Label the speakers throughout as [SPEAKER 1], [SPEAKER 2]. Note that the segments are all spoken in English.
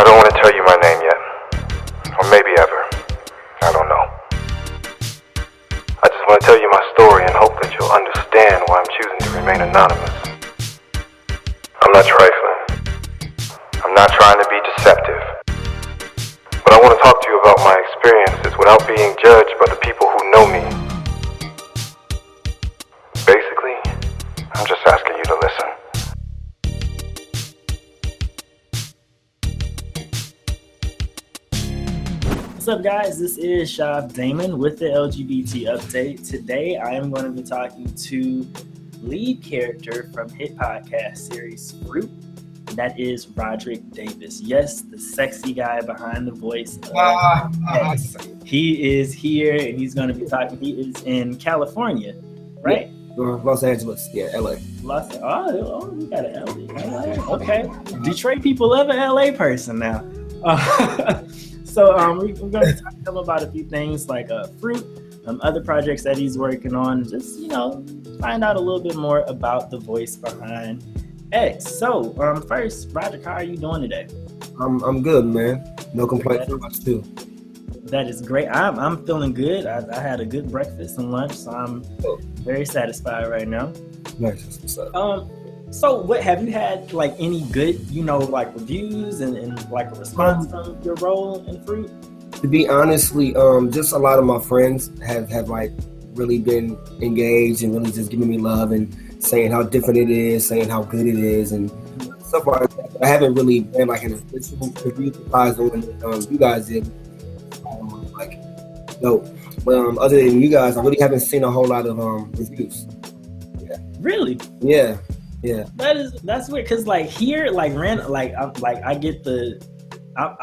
[SPEAKER 1] I don't want to tell you my name yet. Or maybe ever. I don't know. I just want to tell you my story and hope that you'll understand why I'm choosing to remain anonymous. I'm not trifling. I'm not trying to be deceptive. But I want to talk to you about my experiences without being judged by the people who know me. Basically, I'm just asking you to listen.
[SPEAKER 2] What's up, guys? This is Chav Damon with the LGBT update. Today, I am going to be talking to lead character from hit podcast series Fruit. That is Roderick Davis. Yes, the sexy guy behind the voice of X. He is here, and he's going to be talking. He is in California, right?
[SPEAKER 3] Yeah. Los Angeles, LA.
[SPEAKER 2] Oh, we got an LA. Okay. Detroit people love an LA person now. So we're going to talk to him about a few things like Fruit, other projects that he's working on. Just, find out a little bit more about the voice behind X. So first, Roderick, how are you doing today?
[SPEAKER 3] I'm good, man. No complaints from us too.
[SPEAKER 2] That is great. I'm feeling good. I had a good breakfast and lunch, so I'm very satisfied right now.
[SPEAKER 3] Nice. What's up?
[SPEAKER 2] So what have you had like any good, reviews and like a response from your role in Fruit?
[SPEAKER 3] To be honestly, just a lot of my friends have like really been engaged and really just giving me love and saying how different it is, saying how good it is, and stuff like that. I haven't really been like an official review besides the one you guys did. But other than you guys, I really haven't seen a whole lot of reviews. Yeah.
[SPEAKER 2] Really?
[SPEAKER 3] Yeah. Yeah.
[SPEAKER 2] That's weird because I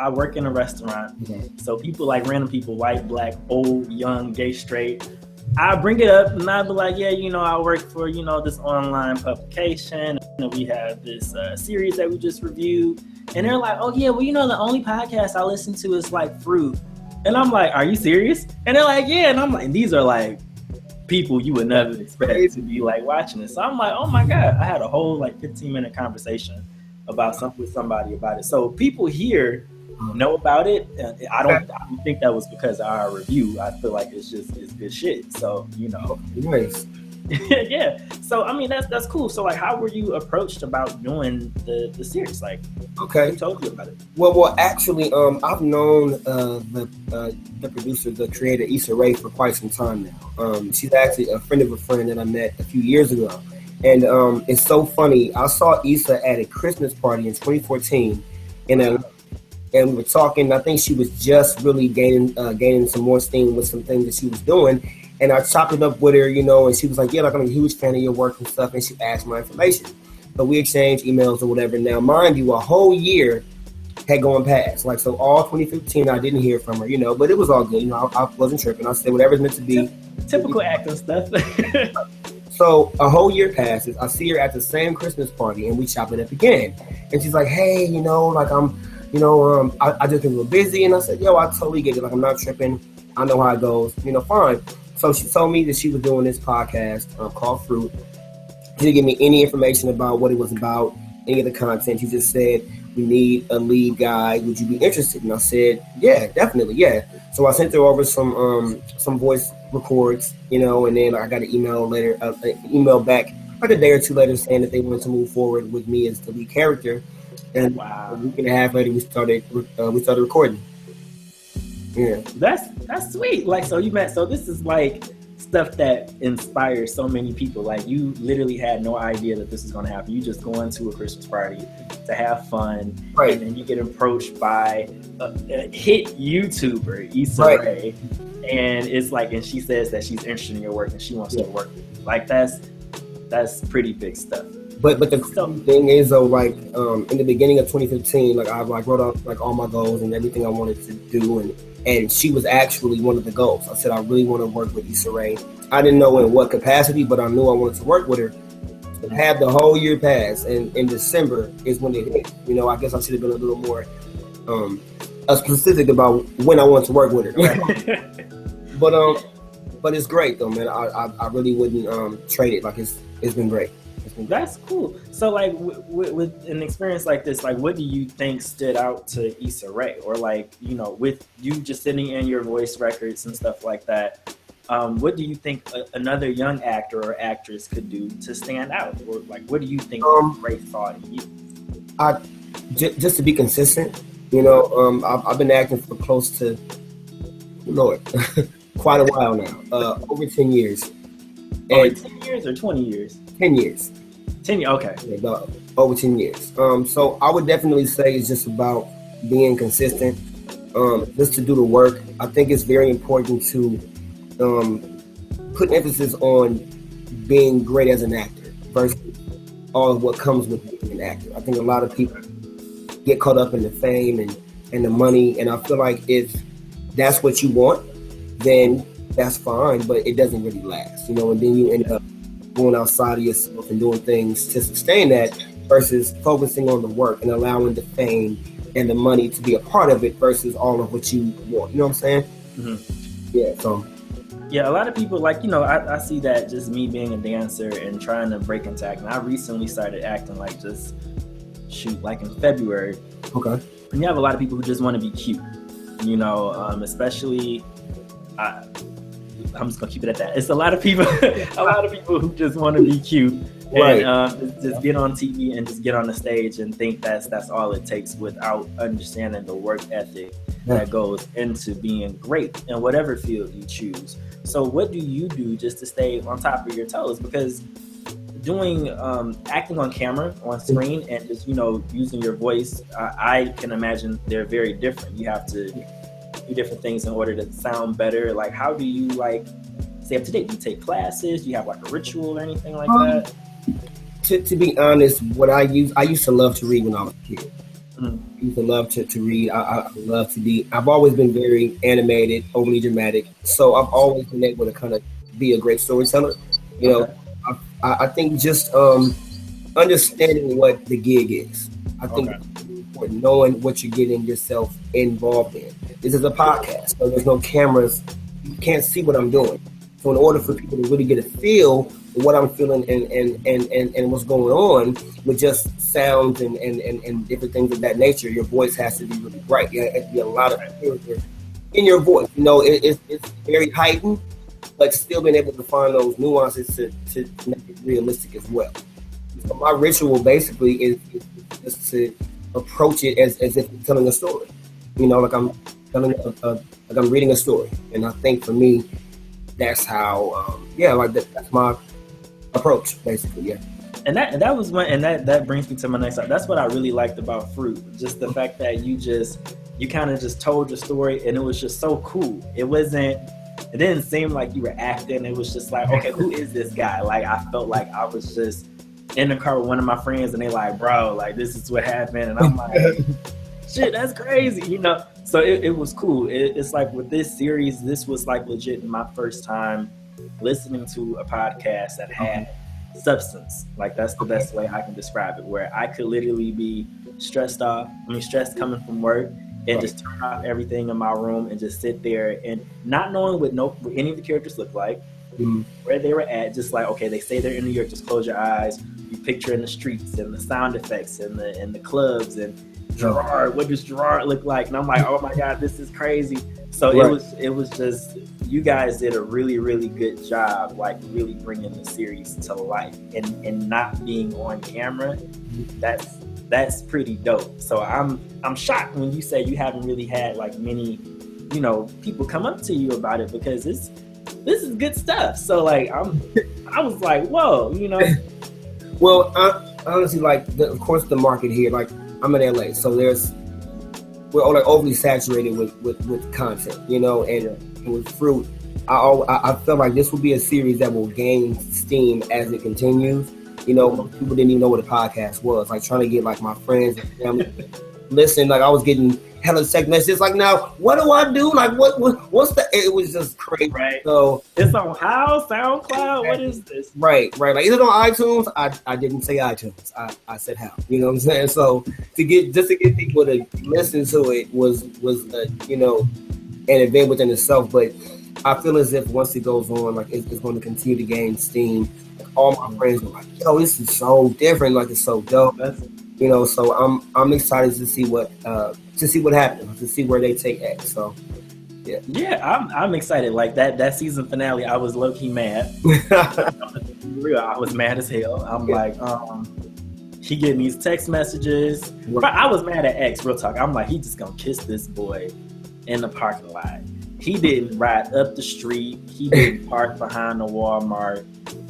[SPEAKER 2] work in a restaurant,
[SPEAKER 3] Mm-hmm.
[SPEAKER 2] so people like random people, white, black, old, young, gay, straight. I bring it up and I be like, I work for this online publication. We have this series that we just reviewed, and they're like, oh yeah, well the only podcast I listen to is like Fruit, and I'm like, are you serious? And they're like, yeah, and I'm like, these are like people you would never expect to be like watching this. So I'm like, oh my God, I had a whole 15-minute conversation with somebody about it. So people here know about it. I don't think that was because of our review. I feel like it's good shit. So,
[SPEAKER 3] Nice.
[SPEAKER 2] Yeah. So, that's cool. So how were you approached about doing the series?
[SPEAKER 3] Okay.
[SPEAKER 2] Who told you about it?
[SPEAKER 3] Well, actually, I've known the producer, the creator, Issa Rae, for quite some time now. She's actually a friend of a friend that I met a few years ago. And it's so funny. I saw Issa at a Christmas party in 2014 in LA. And we were talking. I think she was just really gaining some more steam with some things that she was doing. And I chopped it up with her, and she was like, yeah, I'm a huge fan of your work and stuff. And she asked my information. But we exchanged emails or whatever. Now, mind you, a whole year had gone past. So all 2015, I didn't hear from her, but it was all good. I wasn't tripping. I said, whatever's meant to be.
[SPEAKER 2] Typical acting stuff.
[SPEAKER 3] So a whole year passes. I see her at the same Christmas party, and we chop it up again. And she's like, hey, I just been real busy. And I said, yo, I totally get it. I'm not tripping. I know how it goes. Fine. So she told me that she was doing this podcast called Fruit. She didn't give me any information about what it was about, any of the content. She just said, we need a lead guy. Would you be interested? And I said, yeah, definitely, yeah. So I sent her over some voice records, and then I got an email back like a day or two later saying that they wanted to move forward with me as the lead character. And
[SPEAKER 2] wow.
[SPEAKER 3] A week and a half later, we started recording. Yeah,
[SPEAKER 2] that's sweet. So this is stuff that inspires so many people. You literally had no idea that this is going to happen. You just go into a Christmas party to have fun,
[SPEAKER 3] right? And
[SPEAKER 2] then you get approached by a hit YouTuber, Issa Rae, and it's and she says that she's interested in your work and she wants to work with you. That's pretty big stuff.
[SPEAKER 3] But the thing is though, in the beginning of 2015, I wrote out all my goals and everything I wanted to do, and she was actually one of the goals. I said I really want to work with Issa Rae. I didn't know in what capacity, but I knew I wanted to work with her. So have the whole year pass, and in December is when it hit. I guess I should have been a little more specific about when I wanted to work with her. But it's great though, man. I really wouldn't trade it. It's been great.
[SPEAKER 2] That's cool. So, like, with an experience like this, like, what do you think stood out to Issa Rae, or like, you know, with you just sitting in your voice records and stuff like that? What do you think another young actor or actress could do to stand out, or like, what do you think Rae saw in you?
[SPEAKER 3] Just to be consistent, you know, I've been acting for close to, Lord, quite a while now, over 10 years.
[SPEAKER 2] And 10 years or 20 years?
[SPEAKER 3] 10 years.
[SPEAKER 2] 10 years, okay.
[SPEAKER 3] Yeah, over 10 years. So I would definitely say it's just about being consistent, just to do the work. I think it's very important to put emphasis on being great as an actor versus all of what comes with being an actor. I think a lot of people get caught up in the fame and the money, and I feel like if that's what you want, then that's fine, but it doesn't really last, you know, and then you end up going outside of yourself and doing things to sustain that versus focusing on the work and allowing the fame and the money to be a part of it versus all of what you want. You know what I'm saying? Mm-hmm. Yeah, so.
[SPEAKER 2] Yeah, a lot of people, like, you know, I see that just me being a dancer and trying to break into acting. I recently started acting, like, like in February.
[SPEAKER 3] Okay.
[SPEAKER 2] And you have a lot of people who just want to be cute, you know, especially... I'm just gonna keep it at that. It's a lot of people who just want to be cute and just get on TV and just get on the stage and think that's all it takes without understanding the work ethic that goes into being great in whatever field you choose. So what do you do just to stay on top of your toes? Because doing acting on camera, on screen, and just, you know, using your voice, I can imagine they're very different. You have to do different things in order to sound better. Like, how do you, like, stay up to date? Do you take classes? Do you have like a ritual or anything like that?
[SPEAKER 3] To be honest, what I used to love to read when I was a kid.
[SPEAKER 2] Mm-hmm.
[SPEAKER 3] I used to love to read. I love to be. I've always been very animated, overly dramatic. So I've always been able to kind of be a great storyteller. You know, I think just understanding what the gig is. I think it's important, knowing what you're getting yourself involved in. This is a podcast, so there's no cameras. You can't see what I'm doing. So in order for people to really get a feel for what I'm feeling and what's going on with just sounds and different things of that nature, your voice has to be really bright. There has to be a lot of character in your voice. You know, it's very heightened, but still being able to find those nuances to make it realistic as well. So my ritual basically is just to approach it as if I'm telling a story. You know, like I'm telling like I'm reading a story, and I think for me, that's how that's my approach basically. Yeah.
[SPEAKER 2] And that was that brings me to my next slide. That's what I really liked about Fruit. Just the fact that you kind of just told your story, and it was just so cool. It didn't seem like you were acting. It was just like, okay, who is this guy? Like, I felt like I was just in the car with one of my friends, and they like, bro, like, this is what happened. And I'm like, shit, that's crazy, you know? So it was cool. It's like with this series, this was like legit my first time listening to a podcast that had substance. Like, that's the best way I can describe it, where I could literally be stressed coming from work and just turn off everything in my room and just sit there and not knowing what any of the characters look like, where they were at, just like, okay, they say they're in New York, just close your eyes. You picture in the streets and the sound effects and the clubs and Gerard, what does Gerard look like? And I'm like, oh my God, this is crazy. So it was just, you guys did a really, really good job, like really bringing the series to life and not being on camera. That's pretty dope. So I'm shocked when you say you haven't really had like many, you know, people come up to you about it, because this is good stuff. So like I was like, whoa, you know.
[SPEAKER 3] Well, honestly, like of course the market here, like I'm in LA, so we're like overly saturated with content, you know, and with Fruit, I felt like this will be a series that will gain steam as it continues. You know, most people didn't even know what a podcast was. Like trying to get like my friends and family listen. Like I was getting hella text messages. Like, now what do I do? Like what's the? It was just crazy. Right. So
[SPEAKER 2] it's on how SoundCloud. What is this?
[SPEAKER 3] Right. Like, is it on iTunes? I didn't say iTunes. I said how. You know what I'm saying? So to get people to listen to it was you know, an event within itself. But I feel as if once it goes on, like it's going to continue to gain steam. Like, all my friends are like, "Yo, this is so different. Like it's so dope." So I'm excited to see what happens, to see where they take X. So
[SPEAKER 2] yeah, I'm excited. Like that season finale, I was low key mad. Real, I was mad as hell. I'm like, he getting these text messages. But I was mad at X. Real talk. I'm like, he just gonna kiss this boy in the parking lot. He didn't ride up the street. He didn't park behind the Walmart.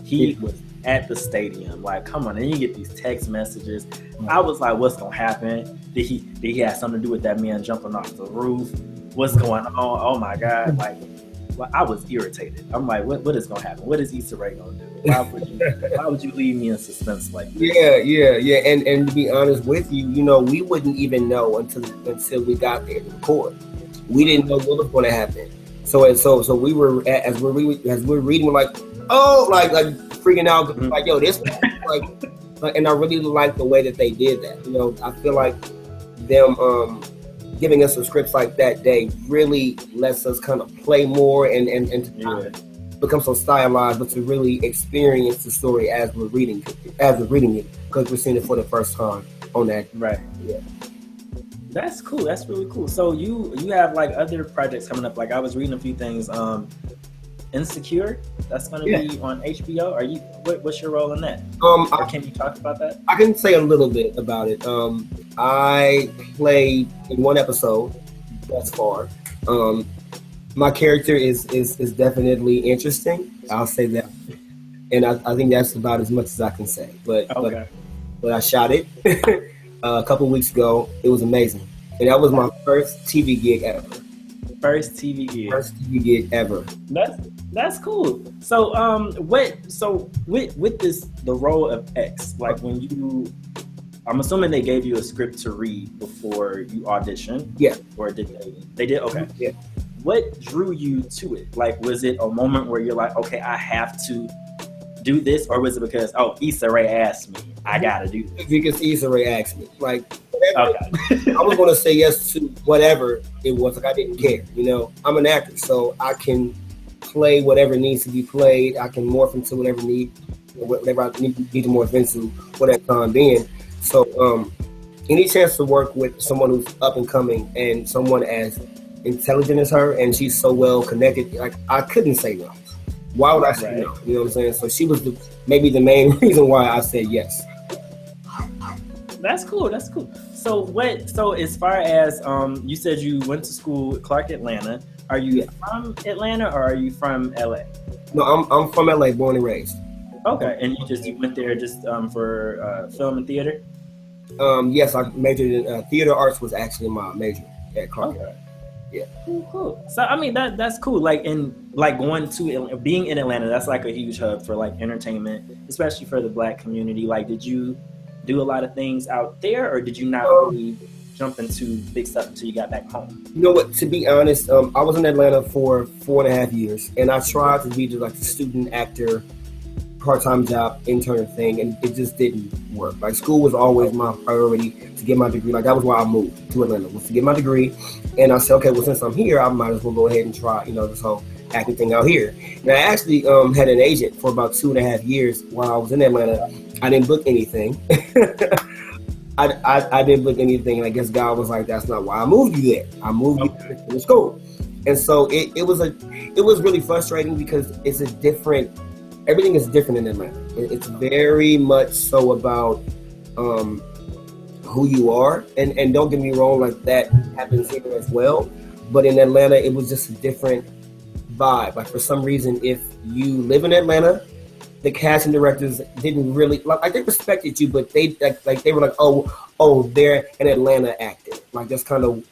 [SPEAKER 2] He was at the stadium. Like, come on, and you get these text messages. I was like, what's gonna happen? Did he have something to do with that man jumping off the roof? What's going on? Oh my God! Like, well, I was irritated. I'm like, what is gonna happen? What is Issa Rae gonna do? Why would you leave me in suspense like this?
[SPEAKER 3] Yeah. And to be honest with you, we wouldn't even know until we got there to record. We didn't know what was going to happen. So we were as we're reading, we're like, oh, like freaking out, like, yo, this like, and I really like the way that they did that. I feel like them giving us some scripts like that day really lets us kind of play more and to become so stylized, but to really experience the story as we're reading it, because we're seeing it for the first time on that.
[SPEAKER 2] Right.
[SPEAKER 3] Yeah.
[SPEAKER 2] That's cool. That's really cool. So you have like other projects coming up. Like I was reading a few things. Insecure, that's going to be on HBO. Are you? What's your role in that? Can you talk about that?
[SPEAKER 3] I can say a little bit about it. I played in one episode thus far. My character is definitely interesting. I'll say that, and I think that's about as much as I can say. But I shot it a couple weeks ago. It was amazing, and that was my first TV gig ever.
[SPEAKER 2] First TV
[SPEAKER 3] gig ever.
[SPEAKER 2] That's cool. So with this, the role of X, like when I'm assuming they gave you a script to read before you auditioned.
[SPEAKER 3] Yeah.
[SPEAKER 2] Or did they did? Okay.
[SPEAKER 3] Yeah.
[SPEAKER 2] What drew you to it? Like, was it a moment where you're like, okay, I have to do this, or was it because Issa Rae asked me, I gotta do this?
[SPEAKER 3] Because Issa Rae asked me, like,
[SPEAKER 2] okay.
[SPEAKER 3] I was gonna say yes to whatever it was. Like, I didn't care. I'm an actor, so I can play whatever needs to be played. I can morph into whatever I need to morph into, whatever time being. So, any chance to work with someone who's up and coming and someone as intelligent as her, and she's so well connected, like, I couldn't say no. Why would I say no? You know what I'm saying? So she was maybe the main reason why I said yes.
[SPEAKER 2] That's cool. So as far as you said you went to school at Clark Atlanta, are you from Atlanta or are you from LA?
[SPEAKER 3] No, I'm from LA, born and raised.
[SPEAKER 2] Okay, and you went there just for film and theater?
[SPEAKER 3] Yes, I majored in theater arts. Was actually my major at Clark.
[SPEAKER 2] Okay.
[SPEAKER 3] Yeah.
[SPEAKER 2] Cool. So I mean that's cool. Like going to being in Atlanta, that's like a huge hub for like entertainment, especially for the Black community. Like, did you do a lot of things out there, or did you not really jump into big stuff until you got back home?
[SPEAKER 3] You know what? To be honest, I was in Atlanta for 4.5 years, and I tried to be like the student actor, part-time job, intern thing, and it just didn't work. Like, school was always my priority to get my degree. Like, that was why I moved to Atlanta, was to get my degree. And I said, okay, well, since I'm here, I might as well go ahead and try, this whole acting thing out here. And I actually had an agent for about 2.5 years while I was in Atlanta. I didn't book anything. I didn't book anything, and I guess God was like, "That's not why I moved you there. I moved you to school." And so it was really frustrating because everything is different in Atlanta. It's very much so about who you are, and don't get me wrong, like that happens here as well. But in Atlanta, it was just a different vibe. Like, for some reason, if you live in Atlanta, the casting directors didn't really like they respected you, but they were like, oh, they're an Atlanta actor. Like, that's kind of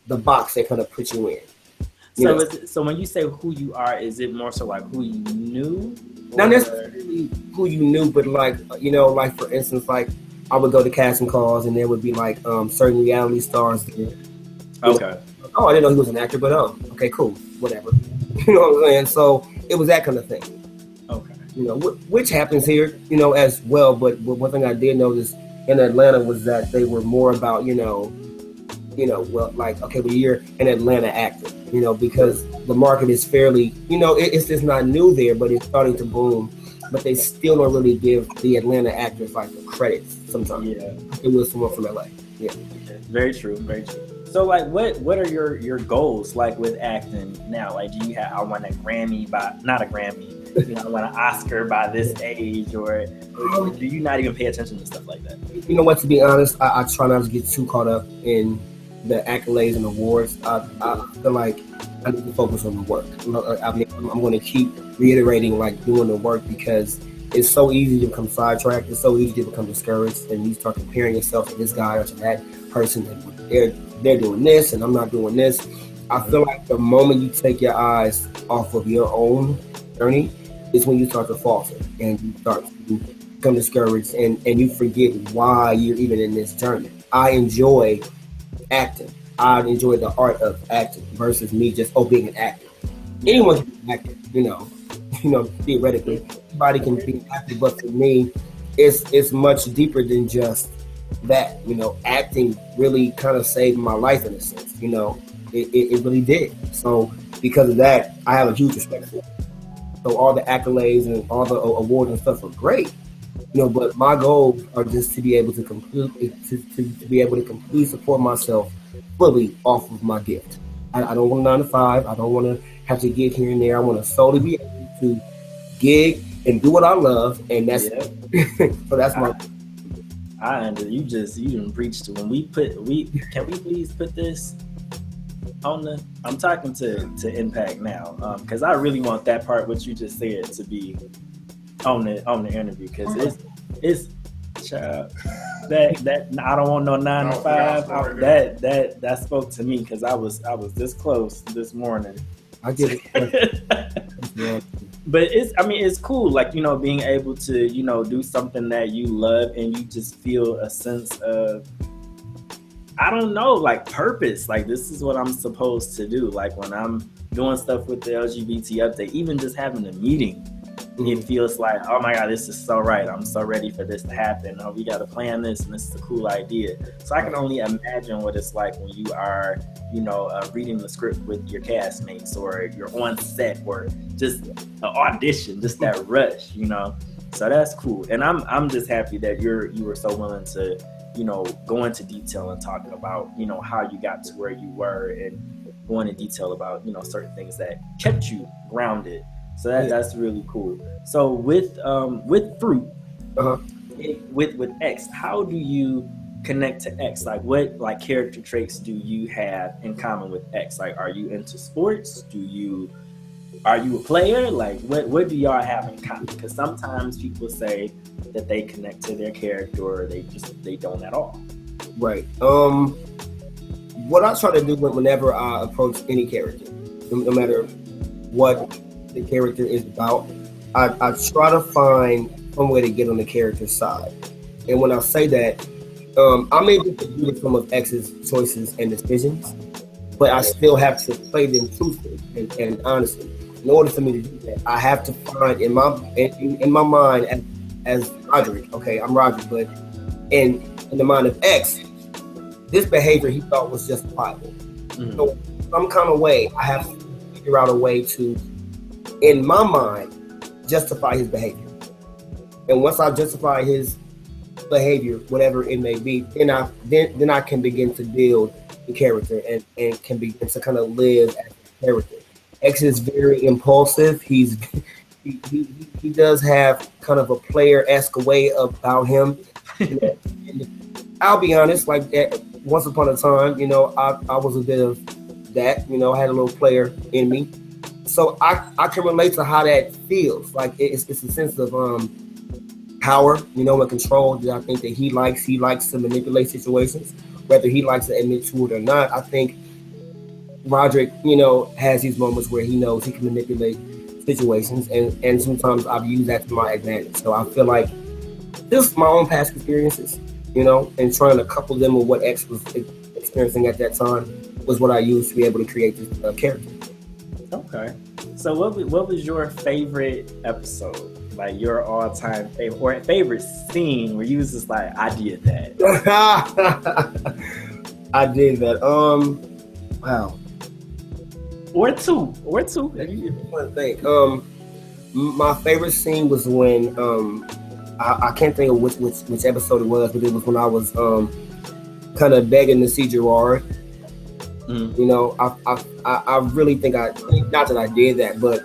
[SPEAKER 3] the box they kind of put you in.
[SPEAKER 2] So when you say who you are, is it more so like who you knew?
[SPEAKER 3] Not necessarily who you knew, but like, like, for instance, like, I would go to casting calls and there would be like certain reality stars there.
[SPEAKER 2] Okay.
[SPEAKER 3] Oh, I didn't know he was an actor, but okay, cool, whatever. You know what I'm saying? So it was that kind of thing.
[SPEAKER 2] Okay.
[SPEAKER 3] Which happens here, as well. But one thing I did notice in Atlanta was that they were more about, well, like, okay, well, you're an Atlanta actor, because the market is fairly, it's just not new there, but it's starting to boom. But they still don't really give the Atlanta actors like the credits sometimes.
[SPEAKER 2] Yeah.
[SPEAKER 3] It was someone from LA. Yeah.
[SPEAKER 2] Very true. Very true. So, like, what are your goals, like, with acting now? Like, do you have, I want a Grammy not a Grammy, I want an Oscar by this age, or do you not even pay attention to stuff like that?
[SPEAKER 3] You know what, to be honest, I try not to get too caught up in the accolades and awards. I feel like I need to focus on the work. I'm going to keep reiterating, like, doing the work, because it's so easy to become sidetracked. It's so easy to become discouraged, and you start comparing yourself to this guy or to that person, and they're doing this and I'm not doing this. I feel like the moment you take your eyes off of your own journey is when you start to falter and you start to become discouraged, and you forget why you're even in this journey. I enjoy acting. I enjoy the art of acting versus me just being an actor. Anyone can be an actor, theoretically. Anybody can be an actor, but for me, it's much deeper than just that. Acting really kind of saved my life in a sense. It really did. So because of that, I have a huge respect for it. So all the accolades and all the awards and stuff are great, but my goals are just to be able to completely support myself fully off of my gift. I don't want a 9 to 5. I don't want to have to gig here and there. I want to solely be able to gig and do what I love, and that's it. So that's my.
[SPEAKER 2] You didn't preach to when can we please put this on the. I'm talking to Impact now, because I really want that part what you just said to be on the interview, because it's child, that I don't want no 9 to 5. That spoke to me, because I was this close this morning.
[SPEAKER 3] I get it.
[SPEAKER 2] But it's cool, like, being able to, do something that you love, and you just feel a sense of, I don't know, like, purpose. Like, this is what I'm supposed to do. Like, when I'm doing stuff with the LGBT update, even just having a meeting, it feels like, oh my God, this is so right. I'm so ready for this to happen. Oh, we got to plan this, and this is a cool idea. So I can only imagine what it's like when you are, reading the script with your castmates, or you're on set, or just an audition, just that rush, So that's cool. And I'm just happy that you were so willing to, go into detail and talking about, how you got to where you were, and go into detail about, certain things that kept you grounded. So that's really cool. So with Fruit, with X, how do you connect to X? Like, what character traits do you have in common with X? Like, are you into sports? Are you a player? Like, what do y'all have in common? Because sometimes people say that they connect to their character, or they don't at all.
[SPEAKER 3] Right. What I try to do whenever I approach any character, no matter what the character is about, I try to find some way to get on the character's side. And when I say that, I'm able to do some of X's choices and decisions, but I still have to play them truthfully and honestly. In order for me to do that, I have to find in my mind as Roderick. Okay, I'm Roderick, but in the mind of X, this behavior he thought was justifiable. Mm-hmm. So some kind of way, I have to figure out a way to, in my mind, justify his behavior. And once I justify his behavior, whatever it may be, then I can begin to build the character and can begin to kind of live as a character. X is very impulsive. He does have kind of a player-esque way about him. I'll be honest, like, once upon a time, I was a bit of that. I had a little player in me. So I can relate to how that feels. Like, it's a sense of power, and control that I think that he likes. He likes to manipulate situations, whether he likes to admit to it or not. I think Roderick, has these moments where he knows he can manipulate situations, and sometimes I've used that to my advantage. So I feel like just my own past experiences, and trying to couple them with what X was experiencing at that time was what I used to be able to create this character. Okay.
[SPEAKER 2] So what was your favorite episode? Like, your all-time favorite, or favorite scene where you was just like, I did that?
[SPEAKER 3] I did that. Wow.
[SPEAKER 2] Or two.
[SPEAKER 3] I think. My favorite scene was when I can't think of which episode it was, but it was when I was kind of begging to see Gerard. You know, I really think not that I did that, but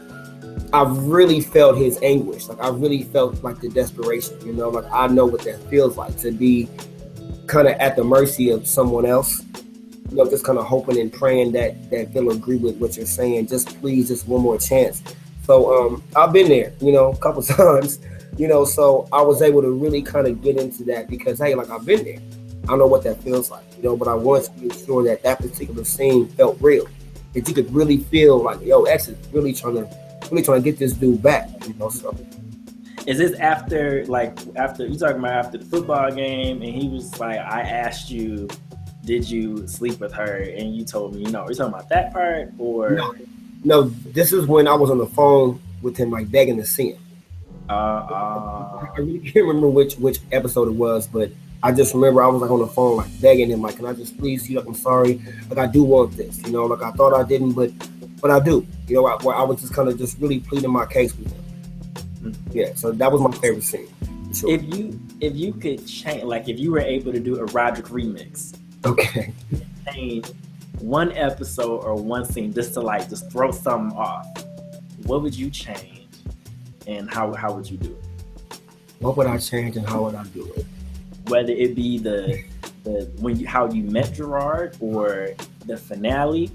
[SPEAKER 3] I really felt his anguish. Like I really felt like the desperation. You know, like I know what that feels like to be kind of at the mercy of someone else. You know, just kind of hoping and praying that they'll agree with what you're saying. Just please, just one more chance. So I've been there, you know, a couple times, you know, so I was able to really kind of get into that because, hey, like I've been there. I know what that feels like, you know, but I wanted to make sure that particular scene felt real. That you could really feel like, yo, X is really trying to get this dude back, you know, so.
[SPEAKER 2] Is this after you talking about after the football game and he was like, I asked you, did you sleep with her? And you told me, you know, are you talking about that part or?
[SPEAKER 3] No, this is when I was on the phone with him, like begging to see him.
[SPEAKER 2] I
[SPEAKER 3] really can't remember which episode it was, but I just remember I was like on the phone, like begging him, like, can I just please see? Like, I'm sorry, like I do want this, you know, like I thought I didn't, but I do, you know. I was just kind of just really pleading my case with him. Yeah, so that was my favorite scene. Sure.
[SPEAKER 2] If you could change, like if you were able to do a Roderick remix,
[SPEAKER 3] okay,
[SPEAKER 2] change one episode or one scene just to just throw something off, what would you change and how would you do it?
[SPEAKER 3] What would I change and how would I do it?
[SPEAKER 2] Whether it be the how you met Gerard or the finale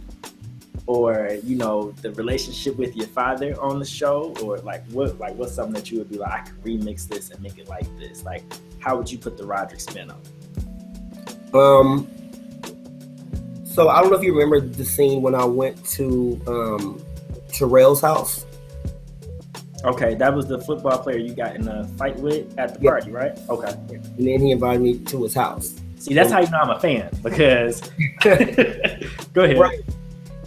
[SPEAKER 2] or, you know, the relationship with your father on the show, or what's something that you would be like, I could remix this and make it like this? Like, how would you put the Roderick spin on it?
[SPEAKER 3] So I don't know if you remember the scene when I went to Terrell's house.
[SPEAKER 2] Okay, that was the football player you got in a fight with at the party, right? Okay.
[SPEAKER 3] And then he invited me to his house.
[SPEAKER 2] See, that's how you know I'm a fan, because go ahead.
[SPEAKER 3] Right.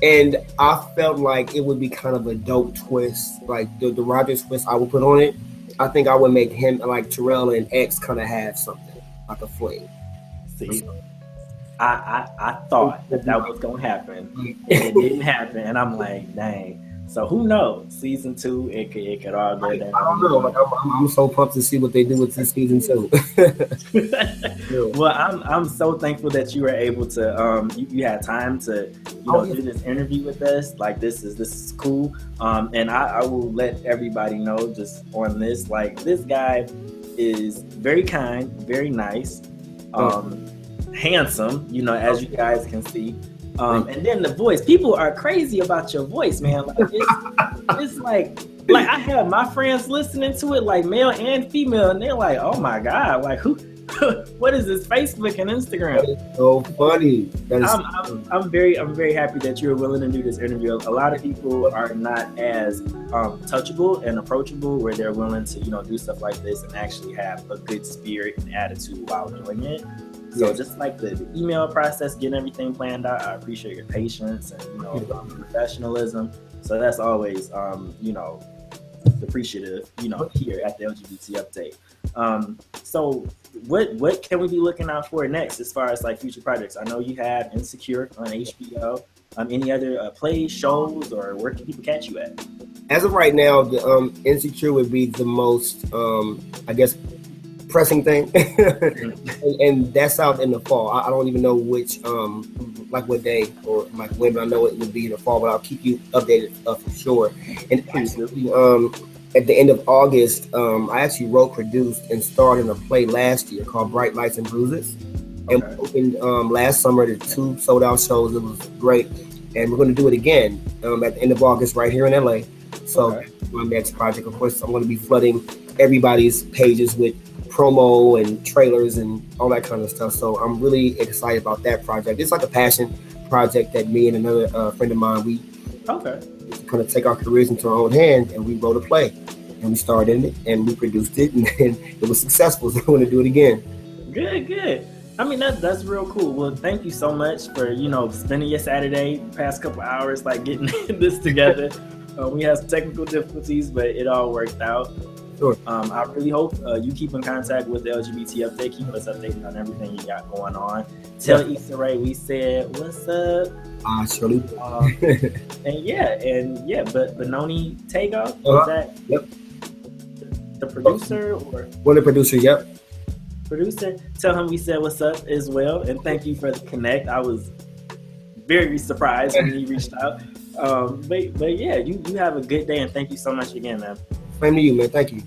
[SPEAKER 3] And I felt like it would be kind of a dope twist, like the Roderick twist I would put on it. I think I would make him, like Terrell and X, kind of have something, like a flame.
[SPEAKER 2] See, I thought that was going to happen, and it didn't happen, and I'm like, dang. So who knows? Season 2, it could all go down.
[SPEAKER 3] I don't know. Like, I'm so pumped to see what they do with this season 2.
[SPEAKER 2] Well, I'm so thankful that you were able to you had time to do this interview with us. Like this is cool. And I will let everybody know just on this. Like this guy is very kind, very nice, handsome. You know, as you guys can see. And then the voice. People are crazy about your voice, man. Like it's like I have my friends listening to it, like male and female, and they're like, "Oh my god, like who? What is this? Facebook and Instagram?"
[SPEAKER 3] That is so funny.
[SPEAKER 2] I'm very happy that you're willing to do this interview. A lot of people are not as touchable and approachable, where they're willing to do stuff like this and actually have a good spirit and attitude while doing it. So just like the email process, getting everything planned out, I appreciate your patience and professionalism. So that's always appreciative here at the LGBT Update. So what can we be looking out for next as far as like future projects? I know you have Insecure on HBO. Any other plays, shows, or where can people catch you at?
[SPEAKER 3] As of right now, the Insecure would be the most I guess pressing thing. and that's out in the fall. I don't even know which like what day or like when, but I know it would be in the fall, but I'll keep you updated for sure. And actually, at the end of August, I actually wrote, produced, and starred in a play last year called Bright Lights and Bruises. Okay. And we opened last summer to 2 sold out shows. It was great. And we're going to do it again at the end of August right here in LA. So my next project, of course, I'm going to be flooding everybody's pages with promo and trailers and all that kind of stuff. So I'm really excited about that project. It's like a passion project that me and another friend of mine, we kind of take our careers into our own hand, and we wrote a play and we starred in it and we produced it, and it was successful. So I want to do it again.
[SPEAKER 2] Good. I mean, that's real cool. Well, thank you so much for, spending your Saturday, past couple hours, like getting this together. We had some technical difficulties, but it all worked out.
[SPEAKER 3] Sure.
[SPEAKER 2] I really hope you keep in contact with the LGBT update. Keep us updated on everything you got going on. Tell Issa Rae we said what's up.
[SPEAKER 3] Surely.
[SPEAKER 2] But Benoni Tego,
[SPEAKER 3] Uh-huh.
[SPEAKER 2] is that
[SPEAKER 3] Yep.
[SPEAKER 2] the producer or
[SPEAKER 3] One of the producers, yep.
[SPEAKER 2] producer? Tell him we said what's up as well, and thank you for the connect. I was very surprised when he reached out. But yeah, you have a good day, and thank you so much again, man.
[SPEAKER 3] Same to you, man. Thank you.